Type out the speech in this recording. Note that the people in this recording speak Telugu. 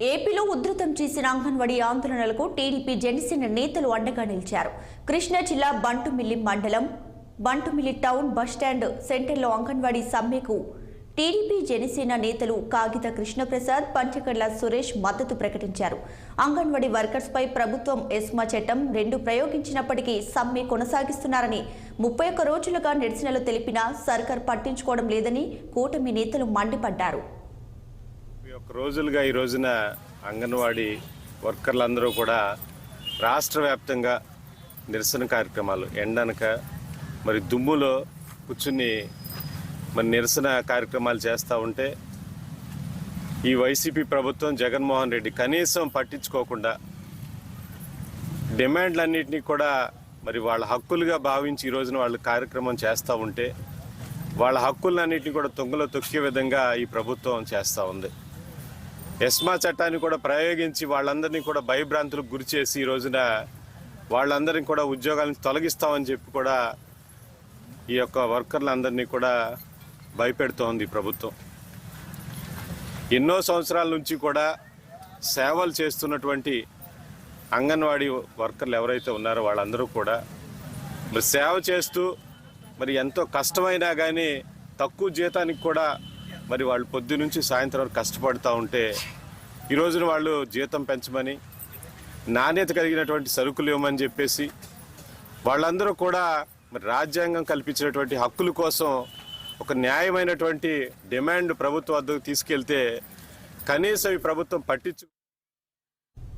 ఏపీలో ఉధృతం చేసిన అంగన్వాడీ ఆందోళనలకు టీడీపీ జనసేన నేతలు అండగా నిలిచారు. కృష్ణా జిల్లా బంటుమిల్లి మండలం బంటుమిల్లి టౌన్ బస్టాండ్ సెంటర్లో అంగన్వాడీ సమ్మెకు టీడీపీ జనసేన నేతలు కాగిత కృష్ణప్రసాద్, పంచకర్ల సురేష్ మద్దతు ప్రకటించారు. అంగన్వాడీ వర్కర్స్ పై ప్రభుత్వం ఎస్మా చట్టం 2 ప్రయోగించినప్పటికీ సమ్మె కొనసాగిస్తున్నారని 31 రోజులుగా నిరసనలు తెలిపినా సర్కార్ పట్టించుకోవడం లేదని కూటమి నేతలు మండిపడ్డారు. రోజులుగా ఈ రోజున అంగన్వాడీ వర్కర్లందరూ కూడా రాష్ట్ర వ్యాప్తంగా నిరసన కార్యక్రమాలు ఎండనక మరి దుమ్ములో కూర్చుని మరి నిరసన కార్యక్రమాలు చేస్తూ ఉంటే ఈ వైసీపీ ప్రభుత్వం జగన్మోహన్ రెడ్డి కనీసం పట్టించుకోకుండా డిమాండ్లన్నింటినీ కూడా మరి వాళ్ళ హక్కులుగా భావించి ఈ రోజున వాళ్ళు కార్యక్రమం చేస్తూ ఉంటే వాళ్ళ హక్కులన్నింటినీ కూడా తొంగలో తొక్కే విధంగా ఈ ప్రభుత్వం చేస్తూ ఉంది. ఎస్మా చట్టాన్ని కూడా ప్రయోగించి వాళ్ళందరినీ కూడా భయభ్రాంతులకు గురి చేసి ఈ రోజున వాళ్ళందరినీ కూడా ఉద్యోగాలను తొలగిస్తామని చెప్పి కూడా ఈ యొక్క వర్కర్లందరినీ కూడా భయపెడుతోంది ప్రభుత్వం. ఎన్నో సంవత్సరాల నుంచి కూడా సేవలు చేస్తున్నటువంటి అంగన్వాడీ వర్కర్లు ఎవరైతే ఉన్నారో వాళ్ళందరూ కూడా మరి సేవ చేస్తూ మరి ఎంతో కష్టమైనా కానీ తక్కువ జీతానికి కూడా మరి వాళ్ళు పొద్దు నుంచి సాయంత్రం వరకు కష్టపడుతూ ఉంటే ఈ రోజున వాళ్ళు జీతం పెంచమని, నాణ్యత కలిగినటువంటి సరుకులు ఇవ్వమని చెప్పేసి వాళ్ళందరూ కూడా మరి రాజ్యాంగం కల్పించినటువంటి హక్కుల కోసం ఒక న్యాయమైనటువంటి డిమాండ్ ప్రభుత్వం వద్దకు తీసుకెళ్తే కనీసం ఈ ప్రభుత్వం పట్టించు